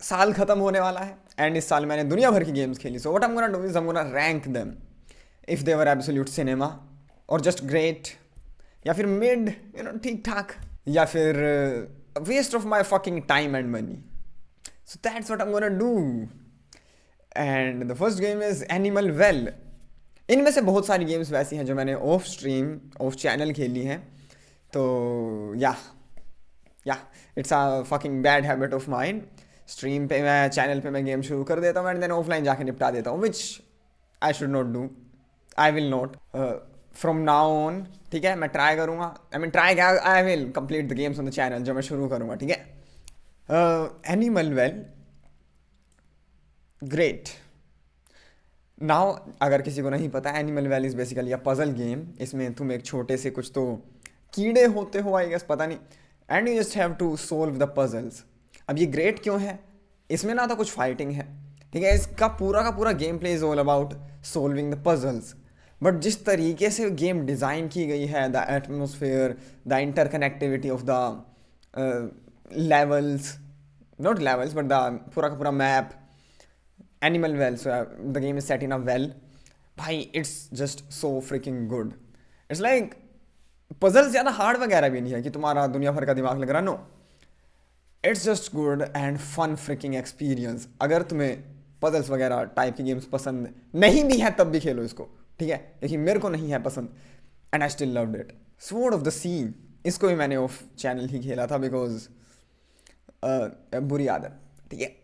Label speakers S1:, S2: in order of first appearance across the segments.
S1: साल खत्म होने वाला है एंड इस साल मैंने दुनिया भर की गेम्स खेली. So what I am gonna do is I am gonna rank them if they were absolute cinema और जस्ट ग्रेट, या फिर मिड, ठीक ठाक, या फिर waste of my fucking time and money. So that's what I am gonna do. And the first game is Animal Well. इनमें से बहुत सारी गेम्स वैसी हैं जो मैंने ऑफ स्ट्रीम ऑफ चैनल खेली हैं. तो या it's a fucking bad habit of mind. Stream पे मैं चैनल पे मैं गेम शुरू कर देता हूँ एंड देन ऑफलाइन जाके निपटा देता हूँ, which I should not do. I will not from now on. ठीक है, मैं ट्राई करूँगा. I will complete the games on the channel जो मैं शुरू करूँगा. ठीक है. Animal well great. नाउ अगर किसी को नहीं पता, animal well is basically a puzzle game. इसमें तुम एक छोटे से कुछ तो कीड़े होते हो, आई गेस, पता नहीं, and you just have to solve the puzzles. अब ये ग्रेट क्यों है? इसमें ना तो कुछ फाइटिंग है, ठीक है, इसका पूरा का पूरा game play is all about solving the puzzles. But जिस तरीके से गेम डिज़ाइन की गई है, the atmosphere, the interconnectivity of the levels, not levels but the पूरा का पूरा map, Animal Well, so the game is set in a well. भाई it's just so freaking good. It's like puzzle ज़्यादा hard वगैरह भी नहीं है कि तुम्हारा दुनिया भर का दिमाग लग रहा. No, it's just good and fun fricking experience. अगर तुम्हें पजल्स वगैरह टाइप की गेम्स पसंद नहीं भी है तब भी खेलो इसको, ठीक है. लेकिन मेरे को नहीं है पसंद and I still loved it. Sword of the sea, इसको भी मैंने ऑफ चैनल ही खेला था बिकॉज बुरी आदत, ठीक है.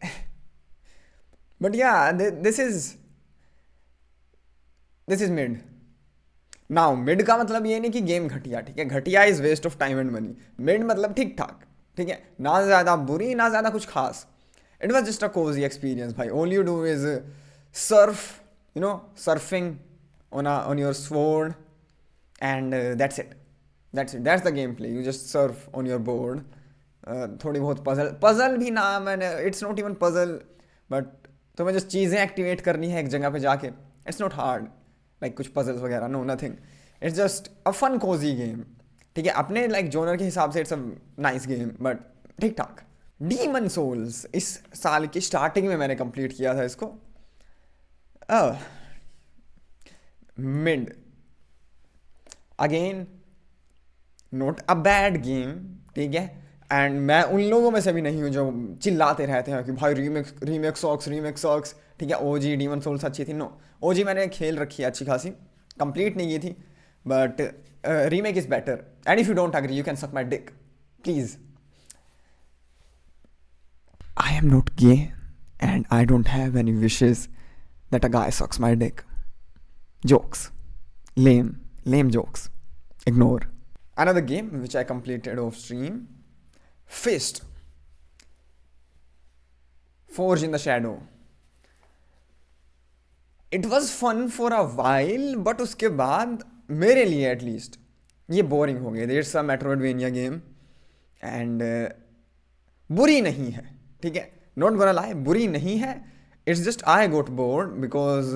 S1: बट या this is mid. Now mid का मतलब ये नहीं कि गेम घटिया, ठीक है. घटिया is waste of time and money. Mid मतलब ठीक ठाक, ठीक है, ना ज़्यादा बुरी ना ज़्यादा कुछ खास. It was just a cozy experience भाई. All you do is surf, surfing on your sword and that's it. That's the gameplay. You just surf on your board. थोड़ी बहुत पजल भी ना, मैंने it's not even puzzle, but तुम्हें just चीज़ें activate करनी है एक जगह पे जाके. इट्स नॉट हार्ड लाइक कुछ पजल्स वगैरह, no nothing. It's just a fun cozy game, ठीक है. अपने लाइक जोनर के हिसाब से it's a nice game, but ठीक ठाक. डीमन सोल्स इस साल की स्टार्टिंग में मैंने कंप्लीट किया था इसको. Mid again, not a bad game, ठीक है. एंड मैं उन लोगों में से भी नहीं हूँ जो चिल्लाते रहते हैं कि भाई रीमेक सॉक्स, ठीक है. ओजी डीमन सोल्स अच्छी थी. नो, ओजी मैंने खेल रखी है अच्छी खासी, कंप्लीट नहीं की थी, but remake is better. And if you don't agree you can suck my dick, please. I am not gay and I don't have any wishes that a guy sucks my dick. Jokes. Lame jokes. Ignore. Another game which I completed off stream, Fist. Forge in the Shadow. It was fun for a while, but उसके बाद मेरे लिए at least ये boring हो गया. It's a मेट्रोइडवेनिया game and बुरी नहीं है, ठीक है. नॉट गोना लाई, बुरी नहीं है. It's just I got bored because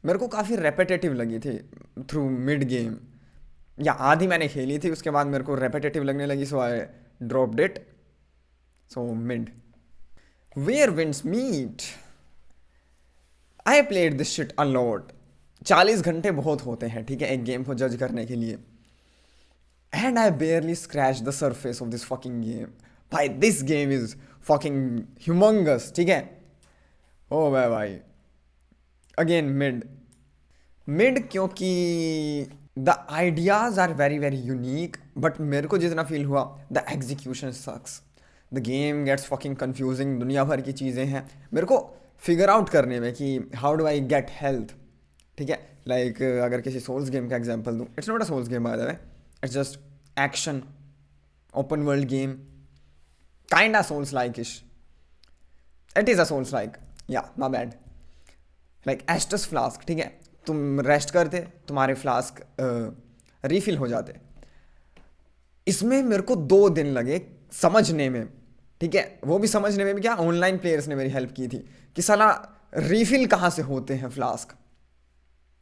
S1: मेरे को काफ़ी रेपिटेटिव लगी थी थ्रू मिड गेम, या आधी मैंने खेली थी, उसके बाद मेरे को रेपिटेटिव लगने लगी. So I dropped it. So mid. Where winds meet, I played this shit a lot. 40 घंटे बहुत होते हैं, ठीक है, एक गेम को जज करने के लिए. And I barely scratch the surface of this fucking game. भाई this game is fucking humongous, ठीक है. ओ भाई अगेन मिड क्योंकि the ideas are very very unique, but मेरे को जितना फील हुआ the execution sucks. The game gets fucking confusing. दुनिया भर की चीज़ें हैं मेरे को फिगर आउट करने में कि how do I get health, ठीक है. लाइक अगर किसी सोल्स गेम का एग्जांपल दूँ, it's not a souls game by the way, it's just action open world game, kind of souls like ish. It is a souls like, yeah my bad. Like Estus flask, ठीक है, तुम rest करते तुम्हारे flask refill हो जाते. इसमें मेरे को 2 दिन लगे समझने में, ठीक है. वो भी समझने में भी क्या, ऑनलाइन प्लेयर्स ने मेरी हेल्प की थी कि साला रिफिल कहाँ से होते हैं फ्लास्क,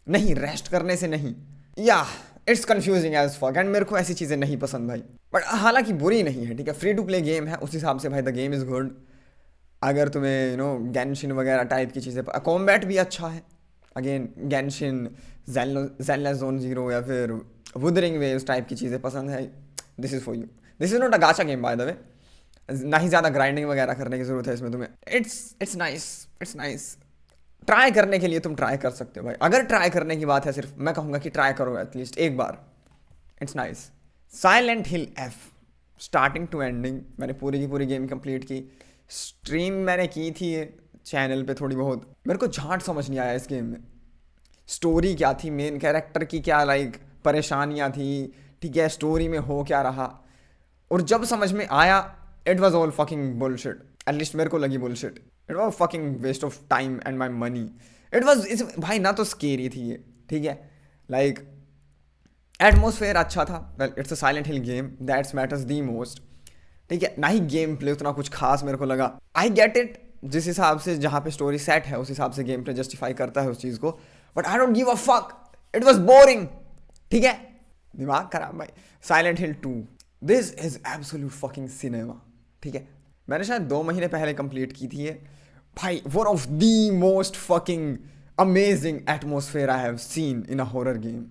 S1: नहीं रेस्ट करने से नहीं. या it's confusing as fuck and मेरे को ऐसी चीज़ें नहीं पसंद भाई. बट हालांकि बुरी नहीं है, ठीक है, फ्री टू प्ले गेम है, उस हिसाब से भाई द गेम इज़ गुड. अगर तुम्हें गेंशिन वगैरह टाइप की चीज़ें, कॉम्बैट भी अच्छा है। अगेन गेंशिन, ज़ेनलेस ज़ोन ज़ीरो या फिर वुदरिंग वेव्स टाइप की चीज़ें पसंद है, this is for you. This is not a गाचा game by the वे, ना ही ज़्यादा ग्राइंडिंग वगैरह करने की ज़रूरत है इसमें तुम्हें। It's nice, it's nice. Try करने के लिए तुम ट्राई कर सकते हो भाई। अगर ट्राई करने की बात है, सिर्फ मैं कहूँगा कि ट्राई करो एटलीस्ट एक बार। It's nice. Silent hill f, starting to ending मैंने पूरी की पूरी गेम कंप्लीट की। स्ट्रीम मैंने की थी चैनल पे थोड़ी बहुत। मेरे को झाट समझ नहीं आया इस गेम में। स्टोरी क्या थी, मेन कैरेक्टर की क्या परेशानियाँ थी, ठीक है, स्टोरी में हो क्या रहा, और जब समझ में आया it was all fucking bullshit. At least मेरे को लगी bullshit. It was fucking waste of time and my money. It was भाई ना तो स्केरी थी ये, ठीक है, एटमोसफेयर अच्छा था। Well it's a silent hill game, that's matters the most, ठीक है। ना ही गेम प्ले उतना कुछ खास मेरे को लगा। आई गेट इट, जिस हिसाब से जहाँ पे स्टोरी सेट है उस हिसाब से गेम प्ले जस्टिफाई करता है उस चीज़ को, but I don't give a fuck, it was boring, ठीक है। दिमाग खराब भाई। Silent Hill 2, this is absolute fucking cinema, ठीक है। मैंने शायद 2 महीने पहले कंप्लीट की थी ये भाई। One of the most fucking amazing atmosphere I have seen in a horror game,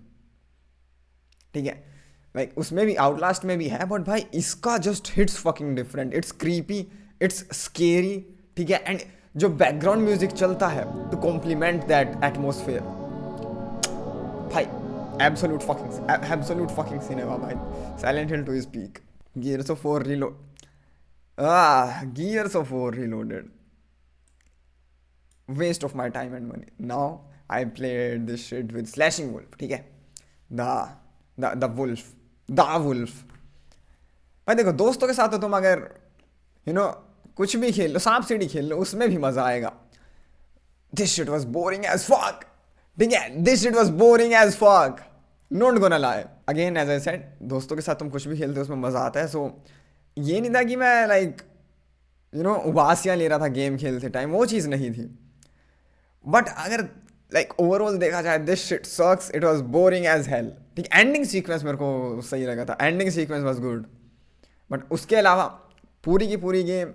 S1: ठीक है। उसमें भी आउटलास्ट में भी है, बट भाई इसका just hits fucking different. It's creepy, it's scary, ठीक है, एंड जो बैकग्राउंड म्यूजिक चलता है टू कॉम्प्लीमेंट दैट एटमोसफेयर, भाई एब्सोल्यूट फकिंग सिनेमा भाई। Silent Hill 2 is peak. Gears of War Reloaded, waste of my time and money. Now I played this shit with slashing wolf, ठीक है, the wolf. भाई देखो, दोस्तों के साथ तो तुम अगर कुछ भी खेल लो, सांप सीढ़ी खेल लो, उसमें भी मजा आएगा। This shit was boring as fuck, ठीक है, this shit was boring as fuck, not gonna lie. Again as I said, दोस्तों के साथ तुम कुछ भी खेलते हो उसमें मजा आता है। सो ये नहीं था कि मैं उबासियाँ ले रहा था गेम खेलते टाइम, वो चीज़ नहीं थी। बट अगर ओवरऑल देखा जाए, this shit sucks, it was boring as hell, ठीक। एंडिंग सीक्वेंस मेरे को सही लगा था, ending sequence was good, but उसके अलावा पूरी की पूरी गेम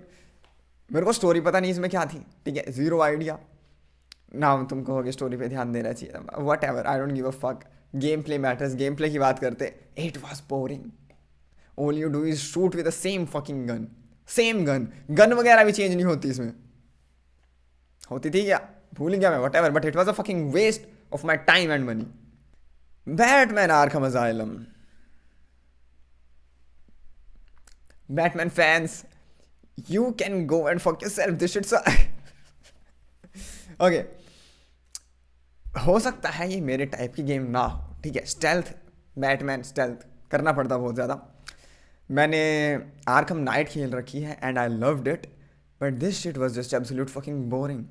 S1: मेरे को स्टोरी पता नहीं इसमें क्या थी, ठीक है, ज़ीरो आइडिया। ना तुम कहोगे स्टोरी पे ध्यान देना चाहिए, what ever, I don't give a fuck. Game play matters, game play की बात करते, it was boring. All you do is shoot with the same fucking gun, same gun वगैरह भी चेंज नहीं होती इसमें। होती थी क्या, भूल गया मैं, whatever, but it was a fucking waste of my time and money. Batman Arkham asylum, Batman fans, you can go and fuck yourself, this shit's okay. हो सकता है ये मेरे टाइप की गेम ना हो, ठीक है। स्टेल्थ, बैटमैन स्टेल्थ करना पड़ता बहुत ज़्यादा। मैंने आर्कम नाइट खेल रखी है and I loved it, but this shit was just absolute fucking boring.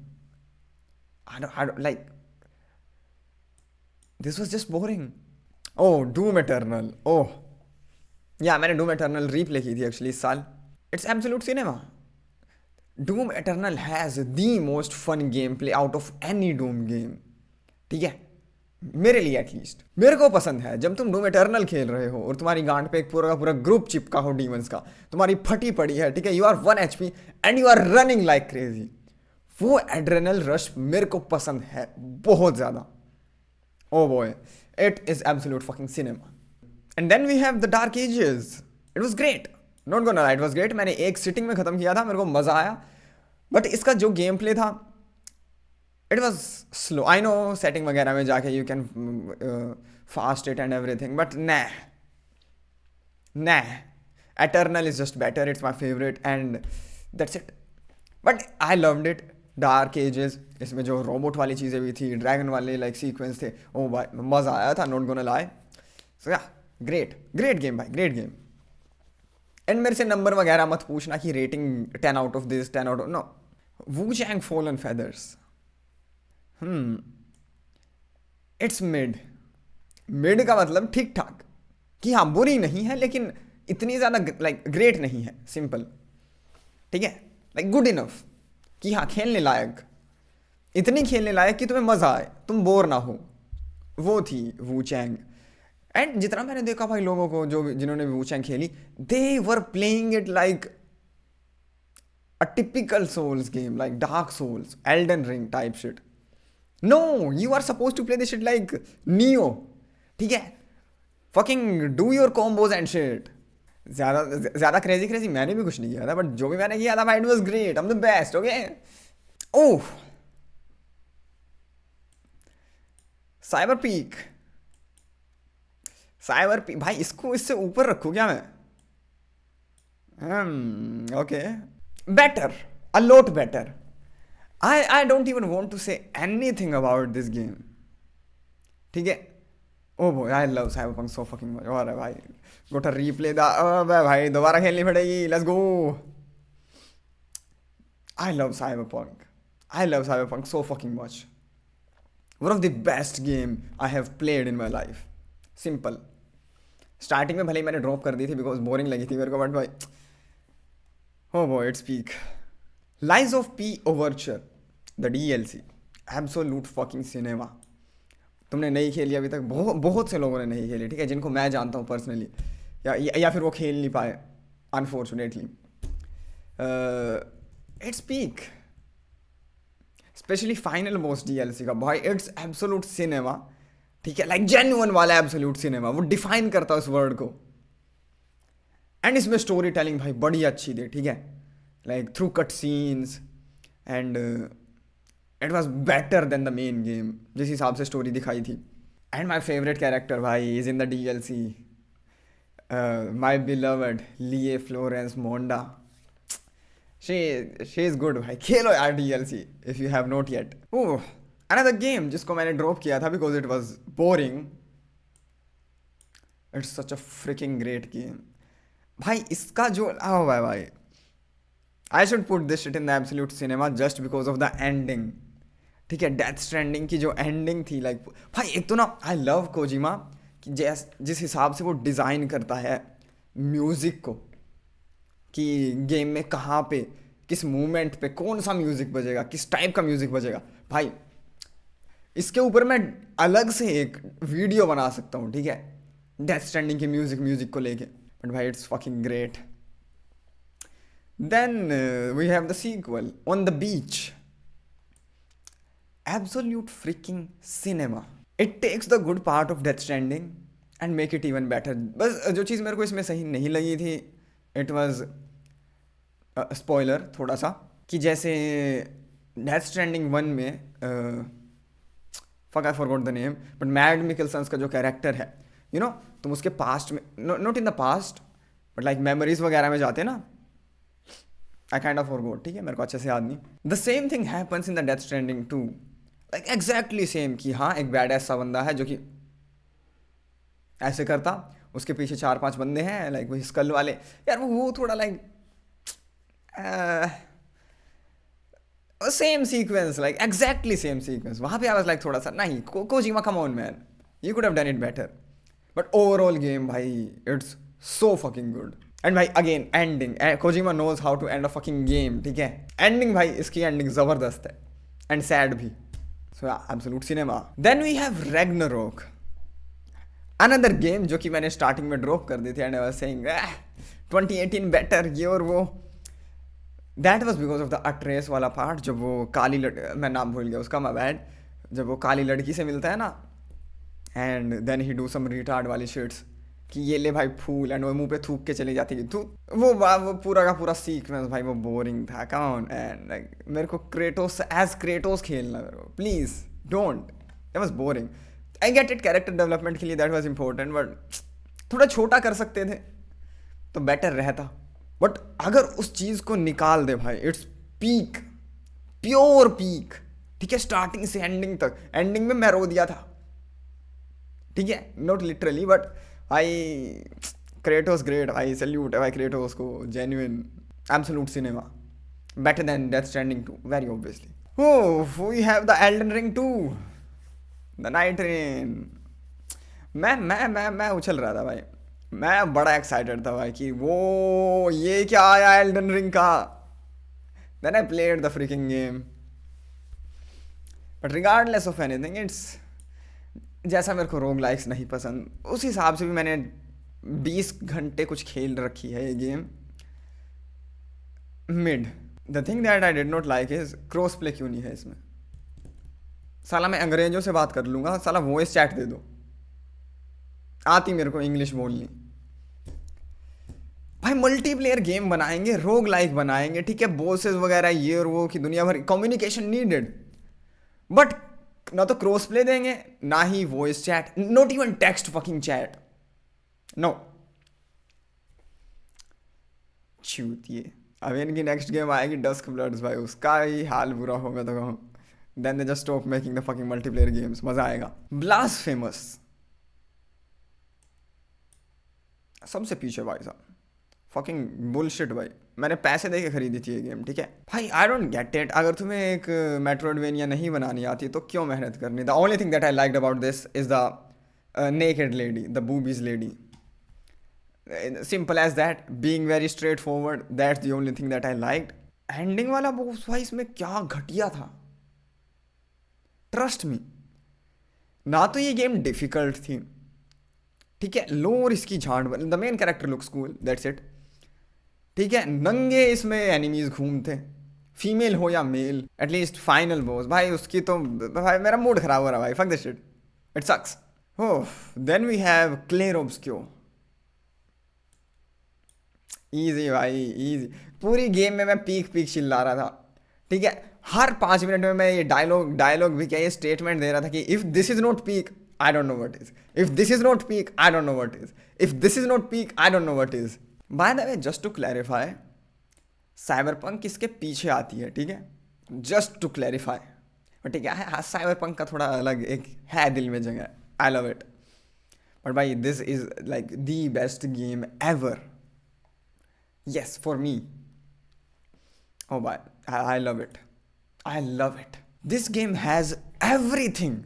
S1: I don't like, this was just boring. Oh, Doom Eternal, oh yeah मैंने डूम इटर्नल रीप्ले की थी एक्चुअली इस साल। It's absolute cinema. Doom Eternal has the most fun gameplay out of any Doom game, ठीक है, मेरे लिए at least. मेरे को पसंद है जब तुम डूम इटर्नल खेल रहे हो और तुम्हारी गांड पे एक पूरा का पूरा ग्रुप चिपका हो डीमंस का, तुम्हारी फटी पड़ी है, ठीक है, you are 1 HP and you are running like crazy. वो एड्रेनल रश मेरे को पसंद है बहुत ज़्यादा। Oh boy, it is absolute fucking cinema. And then we have the Dark Ages, it was great, not gonna lie, it was great. मैंने एक sitting में ख़त्म किया था, मेरे को मज़ा आया, बट इसका जो गेम प्ले था it was slow. I know setting वगैरह में जाके you can fast it and everything, but nah, eternal is just better, it's my favourite and that's it. But I loved it. Dark ages, इसमें जो robot वाली चीज़ें भी थी, dragon वाले सीक्वेंस थे, ओ भाई मज़ा आया था, नॉट गोना लाई। सो या ग्रेट गेम भाई, ग्रेट गेम। एंड मेरे से नंबर वगैरह मत पूछना कि rating 10 out of this, 10 out of no. Wuchang Fallen Feathers, it's mid का मतलब ठीक ठाक, कि हाँ बुरी नहीं है लेकिन इतनी ज़्यादा ग्रेट नहीं है, सिंपल, ठीक है, गुड इनफ कि हाँ खेलने लायक, इतनी खेलने लायक कि तुम्हें मज़ा आए, तुम बोर ना हो, वो थी वुचैंग। एंड जितना मैंने देखा भाई लोगों को जिन्होंने वुचैंग खेली, they were playing it like a typical Souls game like Dark Souls, Elden Ring type shit. No, you are supposed to play this shit like Neo. ठीक है, fucking do your combos and shit. ज्यादा ज्यादा crazy crazy मैंने भी कुछ नहीं किया था, बट जो भी मैंने किया था भाई it was great, I am the best. Okay. Oh, cyber peak. Cyber peak भाई, इसको इससे ऊपर रखूं क्या मैं? Okay, better, a lot better. I don't even want to say anything about this game. ठीक है. Oh boy, I love Cyberpunk so fucking much. और भाई गोटा रीप्ले दा, भाई दोबारा खेलनी पड़ेगी. Let's go. I love Cyberpunk. I love Cyberpunk so fucking much. One of the best game I have played in my life. Simple. Starting में भले ही मैंने ड्रॉप कर दी थी बिकॉज बोरिंग लगी थी मेरे को, बट भाई oh boy, it's peak. Lies of P Overture, the DLC, absolute fucking cinema. तुमने नहीं खेली अभी तक, बहुत से लोगों ने नहीं खेली, ठीक है, जिनको मैं जानता हूँ पर्सनली, या फिर वो खेल नहीं पाए unfortunately. Its peak, specially final boss DLC का भाई, इट्स एब्सोल्यूट सिनेमा. ठीक है, लाइक जेन्युइन वाला एब्सोल्यूट सिनेमा, वो डिफाइन करता है उस वर्ड को. एंड इसमें स्टोरी टेलिंग भाई बड़ी अच्छी थी. ठीक है, like through cut scenes, and it was better than the main game जिस हिसाब से स्टोरी दिखाई थी. एंड माई फेवरेट कैरेक्टर भाई is in the DLC, my beloved लिए Florence Monda. She is good भाई. खेलो यार DLC if you have not yet. Oh, another game जिसको मैंने ड्रॉप किया था because it was boring. It's such a fricking great game भाई. इसका जो भाई I should put this shit in the absolute cinema just because of the ending. ठीक है, डेथ स्ट्रैंडिंग की जो एंडिंग थी, लाइक भाई एक तो ना आई लव कोजिमा कि जिस हिसाब से वो डिज़ाइन करता है म्यूज़िक को, कि गेम में कहाँ पे किस मोमेंट पे कौन सा म्यूज़िक बजेगा, किस टाइप का म्यूज़िक बजेगा. भाई इसके ऊपर मैं अलग से एक वीडियो बना सकता हूँ. ठीक है, डेथ स्ट्रैंडिंग के म्यूज़िक को लेके. बट भाई it's fucking great. Then we have the sequel, On the Beach. Absolute freaking cinema. It takes the good part of Death Stranding and make it even better. बस जो चीज़ मेरे को इसमें सही नहीं लगी थी, it was स्पॉइलर थोड़ा सा, कि जैसे Death Stranding 1 में fuck I forgot the name, but Mads Mikkelsen's का जो कैरेक्टर है, you know, तुम उसके पास्ट में, not in the past, but like memories वगैरह में जाते ना. I kind of forgot. ठीक है, मेरे को अच्छे से याद नहीं. The same thing happens in the Death Stranding 2. Like exactly same, कि हाँ एक बैड सा बंदा है जो कि ऐसे करता, उसके पीछे 4-5 बंदे हैं लाइक वही स्कल वाले. यार वो थोड़ा like same sequence, like exactly same sequence. वहाँ पे आई वाज लाइक थोड़ा सा नहीं, Kojima come on man, you could have done it better. But overall game भाई it's so fucking good. And भाई again ending, Kojima knows how to end a fucking game. ठीक है, ending भाई इसकी ending ज़बरदस्त है एंड सैड भी. So absolute cinema. Then we have Ragnarok, another game जो कि मैंने स्टार्टिंग में ड्रॉप कर दी थी and I was saying 2018 better ये और वो. That was because of the Atreus वाला पार्ट, जब वो काली मैं नाम भूल गया उसका, माय बैड. जब वो काली लड़की से मिलता है ना, and then he do some retard वाली शिट्स कि ये ले भाई फूल, एंड वो मुंह पे थूक के चली जाती है. वो पूरा का पूरा सीक्वेंस भाई वो बोरिंग था. कौन एंड लाइक मेरे को क्रेटोस खेलना, मेरे को please don't. It was boring. I get it, character development के लिए दैट वाज इंपॉर्टेंट, बट थोड़ा छोटा कर सकते थे तो बेटर रहता. बट अगर उस चीज़ को निकाल दे भाई, इट्स पीक, प्योर पीक. ठीक है, स्टार्टिंग से एंडिंग तक. एंडिंग में मैं रो दिया था. ठीक है, नॉट लिटरली बट भाई क्रेटोस ग्रेट भाई. सैल्यूट है भाई क्रेटोस को. Genuine absolute cinema, better than Death Stranding 2 very obviously. Oh, we have the Elden Ring 2, the Nightreign. मैं उछल रहा था भाई. मैं बड़ा एक्साइटेड था भाई कि वो ये क्या आया एल्डन रिंग का. Then I played the freaking game. But regardless of anything, it's जैसा मेरे को रोग लाइक्स नहीं पसंद, उस हिसाब से भी मैंने 20 घंटे कुछ खेल रखी है ये game. Mid the thing that I did not like is cross play क्यों नहीं है इसमें। साला मैं अंग्रेजों से बात कर लूँगा, साला वॉइस चैट दे दो, आती मेरे को इंग्लिश बोलनी। भाई मल्टीप्लेयर गेम बनाएंगे, रोग लाइक बनाएंगे, ठीक है, बॉसेस वगैरह ये और वो की दुनिया भर कम्युनिकेशन नीडेड, बट ना तो क्रॉस प्ले देंगे ना ही voice chat, not even text fucking chat, no. चूतिए। अब इनकी नेक्स्ट गेम आएगी डस्क ब्लड्स, भाई उसका ही हाल बुरा होगा तो कहूँ। Then they just stop making the fucking multiplayer games, मजा आएगा। ब्लास्फेमस सबसे पीछे भाई साहब, फकिंग बुलशिट भाई, मैंने पैसे दे के खरीदी थी ये गेम, ठीक है भाई। आई डोंट गेट इट, अगर तुम्हें एक मेट्रोइडवेनिया नहीं बनानी आती तो क्यों मेहनत करनी। The only thing that I liked about this is the naked lady, the boobies lady, simple as that, being very straightforward, that's the only thing that I liked. Ending वाला बॉस भाई इसमें क्या घटिया था, trust me. ना तो ये game difficult थी, ठीक है, लो और इसकी झाड़, the main character looks cool, that's it, ठीक है। नंगे इसमें एनिमीज घूमते, फीमेल हो या मेल, एटलीस्ट फाइनल बॉस भाई उसकी तो भाई मेरा मूड खराब हो रहा भाई, fuck this shit, it sucks. Oh, then we have Clair Obscur, easy भाई इजी। पूरी गेम में मैं पीक पीक चिल्ला रहा था, ठीक है, हर 5 मिनट में मैं ये डायलॉग भी क्या, ये स्टेटमेंट दे रहा था कि if this is not peak I don't know what is, if this is not peak I don't know what is, if this is not peak I don't know what is. By the way, just to clarify, Cyberpunk किसके पीछे आती है, ठीक है, just to clarify, ठीक है। हाँ, cyberpunk का थोड़ा अलग एक है दिल में जगह, आई लव इट, बट भाई this is like the best game ever, yes for me. Oh भाई I love it, I love it, this game has everything,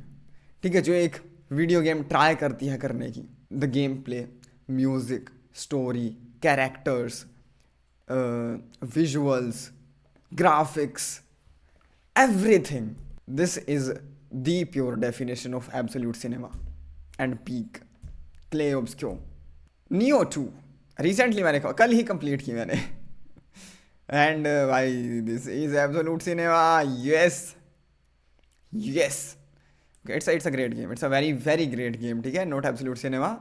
S1: ठीक है, जो एक वीडियो गेम ट्राई करती है करने की। The gameplay, music, story, characters, visuals, graphics, everything, this is the pure definition of absolute cinema and peak. Clair Obscur, Nioh 2 recently मैंने कल ही कंप्लीट की मैंने, एंड भाई this is absolute cinema, yes yes, it's a great game, it's a very very great game, ठीक है, not absolute cinema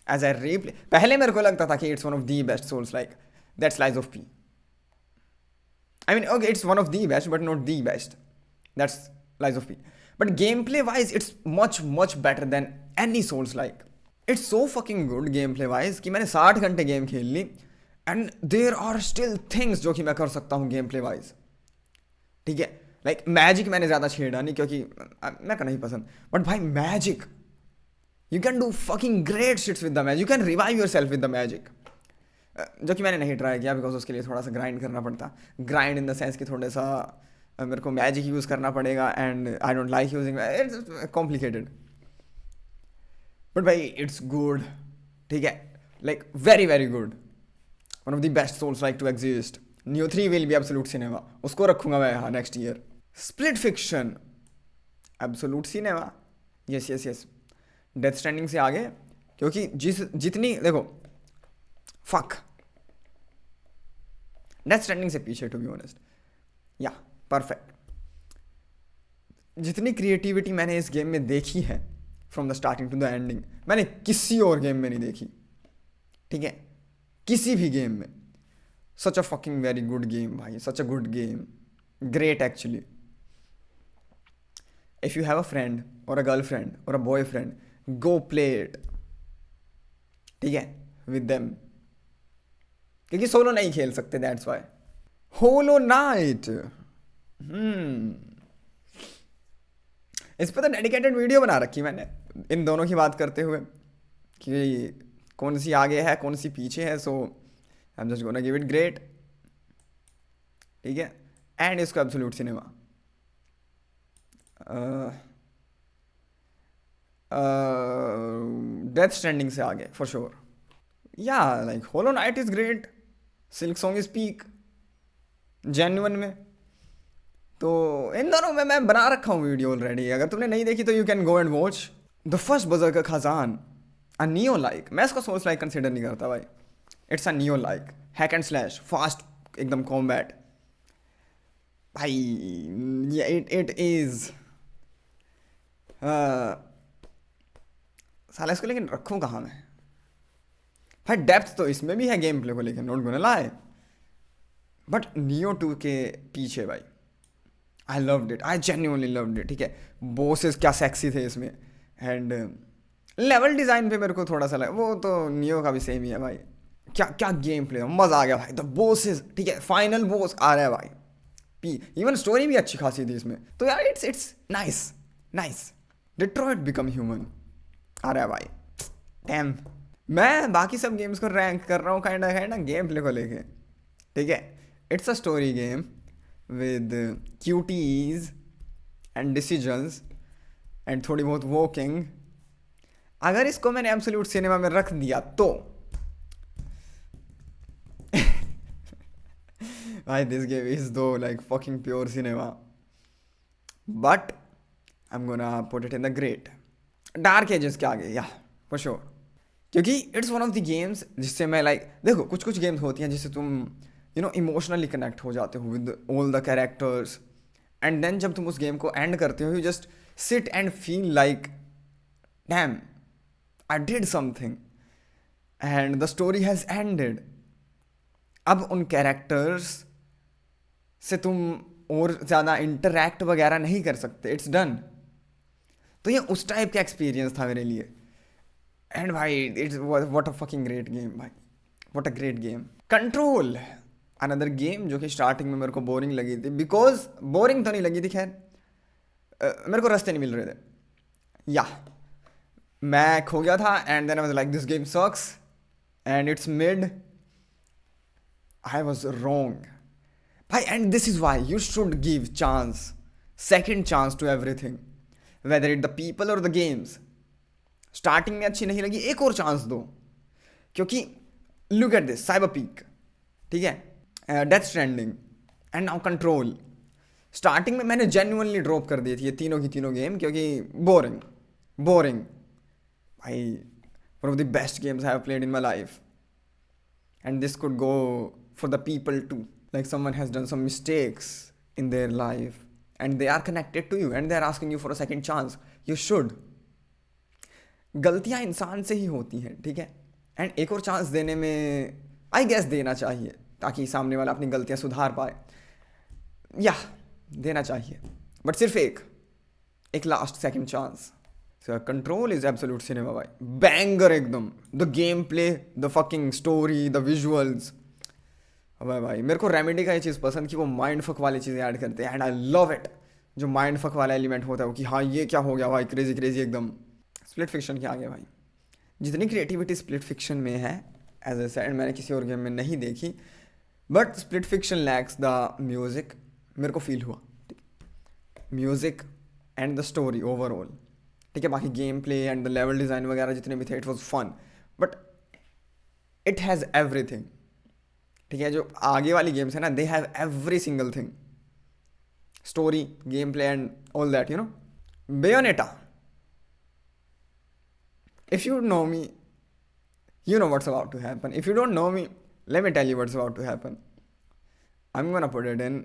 S1: as I replay. पहले मेरे को लगता था कि it's one of the best souls like, that's Lies of P, I mean okay it's one of the best but not the best, that's Lies of P, but gameplay wise it's much much better than any souls like. It's so fucking good gameplay wise कि मैंने 60 घंटे game खेल ली and there are still things जो कि मैं कर सकता हूँ गेम प्ले वाइज, ठीक है। लाइक मैजिक मैंने ज़्यादा छेड़ा नहीं क्योंकि मैं का नहीं पसंद, बट भाई magic, you can do fucking great sheets with the magic, you can revive your self with the magic, जो कि मैंने नहीं ट्राई किया बिकॉज उसके लिए थोड़ा सा ग्राइंड करना पड़ता, ग्राइंड इन द सेंस कि थोड़ा सा मेरे को मैजिक यूज़ करना पड़ेगा and I don't like using, it's complicated, but भाई इट्स गुड, ठीक है, like very very good, one of the best souls like to exist. Nioh 3 will be absolute cinema, उसको रखूंगा मैं यहाँ next year. Split Fiction absolute cinema, yes yes yes, Death Stranding से आगे, क्योंकि जितनी देखो फक, डेथ स्ट्रैंडिंग से पीछे टू बी ऑनेस्ट, या परफेक्ट। जितनी क्रिएटिविटी मैंने इस गेम में देखी है from the starting to the ending, मैंने किसी और गेम में नहीं देखी, ठीक है, किसी भी गेम में। Such a fucking very good game भाई, such a good game, great actually. If you have a friend और अ गर्लफ्रेंड और a boyfriend, go play it, ठीक है, विद देम, क्योंकि सोलो नहीं खेल सकते, दैट्स वाई। होलो नाइट, इस पर तो डेडिकेटेड वीडियो बना रखी मैंने इन दोनों की बात करते हुए कि कौन सी आगे है कौन सी पीछे है, so I am just gonna give it great, ठीक है, एंड इसको एब्सोल्यूट सिनेमा। डेथ स्ट्रैंडिंग से आगे फॉर श्योर, या like Hollow Knight is great, Silksong is peak genuine में, तो इन दोनों में मैं बना रखा हूँ वीडियो ऑलरेडी, अगर तुमने नहीं देखी तो you can go and watch. The first Berserker Khazan, a Nioh like, मैं इसको सोल्स लाइक कंसिडर नहीं करता भाई, it's a Nioh like hack and slash, fast एकदम कॉम्बैट, भाई ये इट इज साला इसको लेकिन रखूं कहाँ मैं? भाई डेप्थ तो इसमें भी है गेम प्ले को लेकर, note gonna lie, but neo 2 के पीछे भाई आई loved it, I genuinely loved it. ठीक है, बॉसेस क्या सेक्सी थे इसमें, एंड लेवल डिज़ाइन पे मेरे को थोड़ा सा लगा, वो तो नियो का भी सेम ही है भाई। क्या क्या गेम प्ले, मज़ा आ गया भाई। द बॉसेस, ठीक है, फाइनल बॉस आ रहा है भाई। पी इवन स्टोरी भी अच्छी खासी थी इसमें, तो यार it's nice nice. Detroit Become Human आ रहा है भाई, डैम। मैं बाकी सब गेम्स को रैंक कर रहा हूँ काइंडा गेम प्ले को लेके। ठीक है, it's a story game with cuties and decisions and थोड़ी बहुत वॉकिंग। अगर इसको मैंने एब्सोल्यूट सिनेमा में रख दिया तो भाई दिस गेम इज दो like fucking pure cinema, but I am gonna put it in the great dark ages के आगे, या फॉर श्योर। क्योंकि it's one of the games जिससे मैं लाइक, देखो कुछ कुछ गेम्स होती हैं जिससे तुम इमोशनली कनेक्ट हो जाते हो with all the characters, and then जब तुम उस गेम को एंड करते हो, you just sit and feel like damn I did something and the story has ended. अब उन कैरेक्टर्स से तुम और ज़्यादा इंटरैक्ट वगैरह नहीं कर सकते, इट्स डन। तो ये उस टाइप का एक्सपीरियंस था मेरे लिए, एंड भाई it's what a fucking great game भाई, what a great game. Control, another game जो कि स्टार्टिंग में मेरे को बोरिंग लगी थी, बिकॉज बोरिंग तो नहीं लगी थी, खैर मेरे को रास्ते नहीं मिल रहे थे, या मैं खो गया था, and then I was like this game sucks and it's mid. I was wrong भाई, and this is why you should give chance, second chance to everything, whether it the people और द गेम्स। स्टार्टिंग में अच्छी नहीं लगी, एक और chance दो, क्योंकि look at this Cyberpunk, ठीक है, Death Stranding and now control. Starting में मैंने जेन्युइनली ड्रॉप कर दी थी ये तीनों की तीनों गेम, क्योंकि बोरिंग बोरिंग भाई। One of the best games I have played in my life, and this could go for the people too, like someone has done some mistakes in their life and they are connected to you and they are asking you for a second chance, you should। गलतियां इंसान से ही होती हैं, ठीक है, and एक और chance देने में आई गेस देना चाहिए, ताकि सामने वाला अपनी गलतियां सुधार पाए, या देना चाहिए, बट सिर्फ एक last second chance. Control is absolute cinema भाई, बैंगर एकदम, the game play, the fucking story, the visuals. अबे भाई मेरे को रेमेडी का ये चीज़ पसंद कि वो माइंड फक वाली चीज़ें ऐड करते हैं, एंड आई लव इट। जो माइंड फक वाला एलिमेंट होता है वो कि हाँ ये क्या हो गया भाई, क्रेजी क्रेजी एकदम। स्प्लिट फिक्शन के आगे भाई जितनी क्रिएटिविटी स्प्लिट फिक्शन में है, एज ए सेड मैंने किसी और गेम में नहीं देखी, but Split Fiction lacks the music, मेरे को फील हुआ, music and the story overall, ठीक है। बाकी gameplay and the level design वगैरह जितने भी थे, it was fun, but it has everything, ठीक है। जो आगे वाली गेम्स है ना, they have every single thing, story, gameplay and all that, Bayonetta, if you know me, you know what's about to happen. If you don't know me, let me tell you what's about to happen. I'm gonna put it in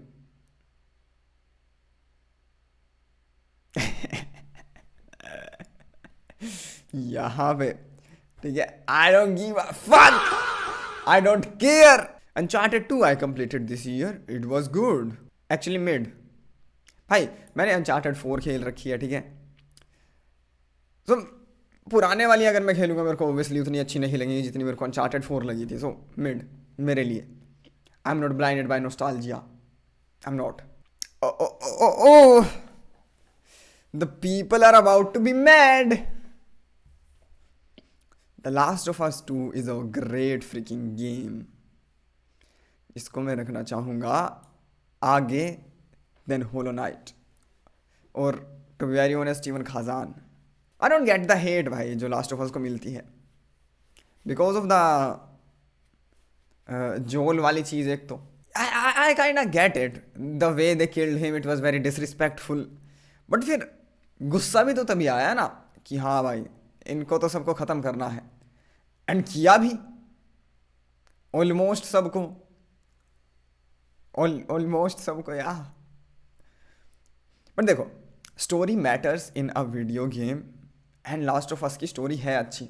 S1: यहाँ पे, ठीक है। I don't give a fuck, I don't care. Uncharted 2 I completed this year, it was good, actually mid। भाई मैंने Uncharted 4 खेल रखी है, ठीक है। So पुराने वाली अगर मैं खेलूंगा मेरे को ओब्वियसली उतनी अच्छी नहीं लगेगी जितनी मेरे को Uncharted 4 लगी थी, सो मिड मेरे लिए। I am not blinded by nostalgia, I am not. Oh the people are about to be mad. The last of us 2 is a great fricking game, इसको मैं रखना चाहूँगा आगे देन होलो नाइट और to be very honest even Khazan. I don't get the hate भाई जो last of अस को मिलती है, बिकॉज ऑफ द जोल वाली चीज़। एक तो I kind of get it, the way they killed him, it was very disrespectful, but फिर गुस्सा भी तो तभी आया ना कि हाँ भाई इनको तो सबको ख़त्म करना है, एंड किया भी ऑलमोस्ट सबको, ऑलमोस्ट सबको, या बट देखो, story matters in a video game, and Last of Us की स्टोरी है अच्छी.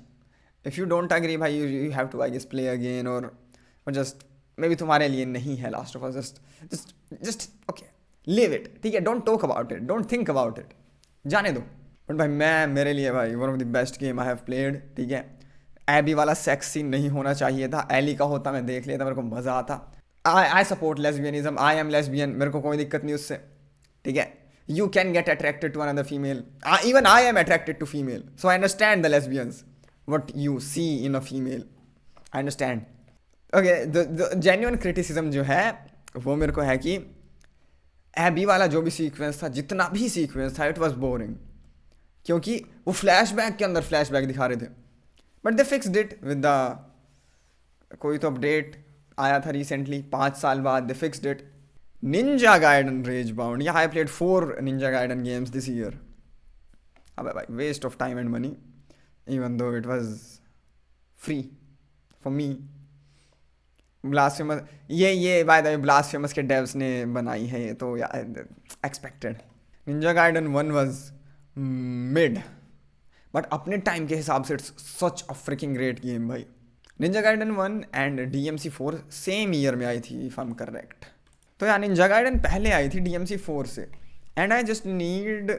S1: इफ़ यू डोंट अग्री भाई, you have to I guess play again, और जस्ट मे बी तुम्हारे लिए नहीं है Last of Us. Just just just okay, leave it. ठीक है, don't talk about it, don't think about it, जाने दो. बट भाई मेरे लिए भाई one of the best game I have played. ठीक है, एबी वाला सेक्स सीन नहीं होना चाहिए था, एली का होता मैं देख लेता, मेरे को मज़ा आता. I support lesbianism, I am lesbian, मेरे को कोई दिक्कत नहीं उससे. ठीक है, you can get attracted to another female. Even I am attracted to female, so I understand the lesbians, what you see in a female. I understand. Okay, the genuine criticism जो है वो मेरे को है कि एबी वाला जो भी सीक्वेंस था, जितना भी सीक्वेंस था, इट वाज बोरिंग, क्योंकि वो फ्लैशबैक के अंदर फ्लैशबैक दिखा रहे थे. But they fixed it with the, कोई तो अपडेट आया था रिसेंटली, 5 साल बाद दे fixed it. Ninja Gaiden Ragebound. Yeah, I played 4 Ninja Gaiden games this year. Abbe, waste of time and money, even though it was free for me. Blasphemous, ये by the way Blasphemous के devs ने बनाई है ये, तो yeah, expected. Ninja Gaiden 1 was mid, but अपने time के हिसाब से it's such a freaking great game भाई. Ninja Gaiden 1 and DMC 4 same year में आई थी, if I'm correct. तो यार निंजा गाइडन पहले आई थी DMC 4 से, एंड आई जस्ट नीड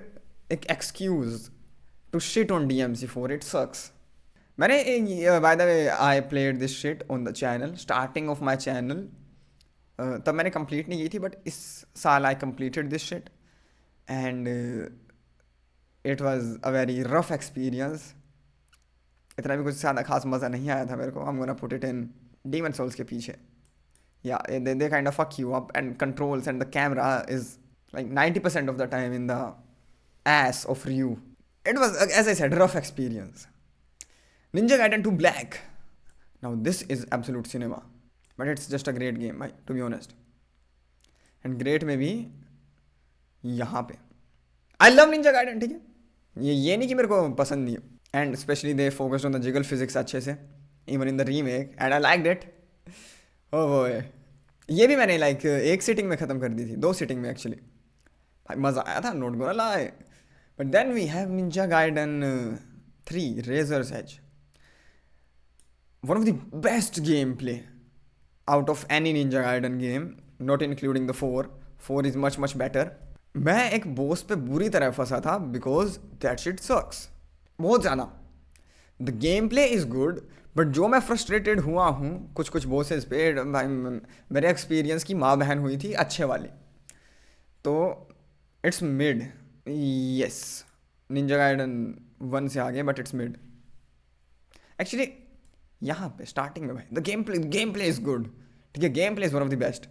S1: एक excuse to shit on DMC 4. It sucks. मैंने by the way I played this shit on the channel, starting of my channel. तब मैंने कंप्लीट नहीं की थी, बट इस साल I completed this shit, and it was a very rough experience. इतना भी कुछ ज़्यादा खास मज़ा नहीं आया था मेरे को. I am gonna put it in Demon Souls के पीछे. Yeah, they kind of fuck you up, and controls and the camera is like 90% of the time in the ass of you. It was, as I said, rough experience. Ninja Gaiden 2 Black. Now this is absolute cinema, but it's just a great game, to be honest. And great में भी यहाँ पे I love Ninja Gaiden. ठीक है, ये नहीं कि मेरे को पसंद नहीं है. And especially they focused on the jiggle physics अच्छे से, even in the remake, and I liked it. ओ वो ये भी मैंने लाइक एक सीटिंग में ख़त्म कर दी थी, 2 सीटिंग में एक्चुअली. भाई मज़ा आया था, not gonna lie. But then we have Ninja Gaiden 3 Razor's Edge, one of the best gameplay out of any Ninja Gaiden game, not including the 4 is much much better. मैं एक बोस पे बुरी तरह फंसा था बिकॉज दैट शिट सक्स बहुत ज़्यादा. The gameplay is good, but जो मैं फ्रस्ट्रेटेड हुआ हूँ कुछ बोसेस पे, भाई मेरे एक्सपीरियंस की माँ बहन हुई थी अच्छे वाली. तो इट्स मिड. यस, निंजा गाइडन 1 से आगे, बट इट्स मिड एक्चुअली. यहाँ पे स्टार्टिंग में भाई the gameplay is good. ठीक है, gameplay is one of the best,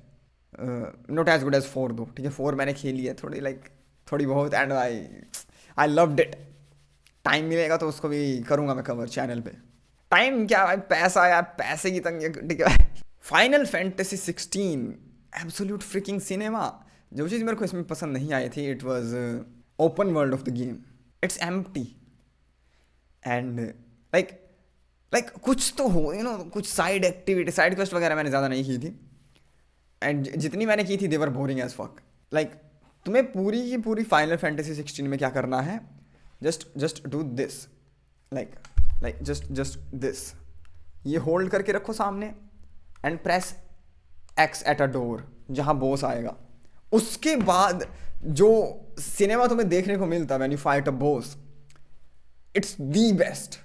S1: not as good as 4 though. ठीक है, 4 मैंने खेली है थोड़ी बहुत, and I loved it. Time मिलेगा तो उसको भी करूँगा मैं कवर चैनल पे. टाइम क्या भाई, पैसा यार, पैसे की तंगी. ठीक है, final fantasy 16 absolute fricking cinema. जो चीज़ मेरे को इसमें पसंद नहीं आई थी, it was open world of the game. It's empty, and like कुछ तो हो, कुछ साइड एक्टिविटी, साइड क्वेस्ट वगैरह मैंने ज़्यादा नहीं की थी, एंड जितनी मैंने की थी देवर बोरिंग एज फक. लाइक तुम्हें पूरी की पूरी फाइनल फैंटेसी 16 में क्या करना है, just do this, like just this. ये होल्ड करके रखो सामने and press X at a door जहाँ बॉस आएगा. उसके बाद जो सिनेमा तुम्हें देखने को मिलता when you fight a boss, it's the best.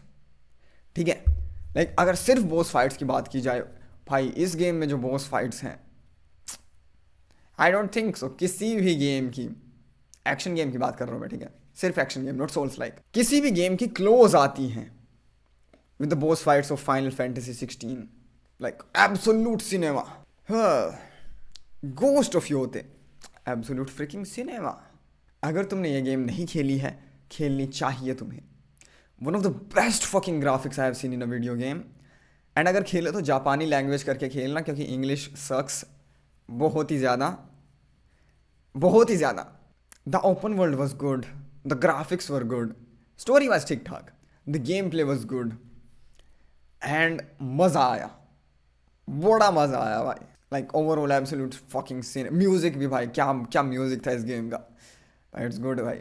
S1: ठीक है, लाइक अगर सिर्फ बॉस फाइट्स की बात की जाए, भाई इस गेम में जो बॉस फाइट्स हैं, आई डोंट थिंक सो किसी भी गेम की, एक्शन गेम की बात कर रहा हूँ मैं, ठीक है, सिर्फ action game, not souls like, किसी भी गेम की क्लोज आती हैं with the boss fights of Final Fantasy 16. Like absolute cinema. Ghost of Yote. Absolute freaking cinema. अगर तुमने ये गेम नहीं खेली है, खेलनी चाहिए तुम्हें. One of the best fucking graphics I have seen in a video game. And अगर खेले तो जापानी लैंग्वेज करके खेलना, क्योंकि इंग्लिश सक्स बहुत ही ज़्यादा. The open world was good. The graphics were good. Story was ठीक ठाक. The gameplay was good. And मज़ा आया, बड़ा मज़ा आया भाई. Like overall absolute fucking scene. Music भी भाई, क्या म्यूज़िक था इस गेम का. इट्स गुड भाई।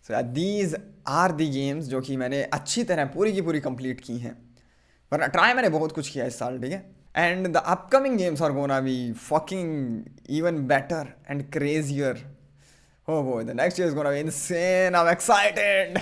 S1: So these are the games जो कि मैंने अच्छी तरह पूरी की पूरी कंप्लीट की हैं, वरना ट्राई मैंने बहुत कुछ किया इस साल, ठीक है। And the upcoming games are gonna be fucking even better and crazier. Oh boy, the next year is gonna be insane. I'm excited.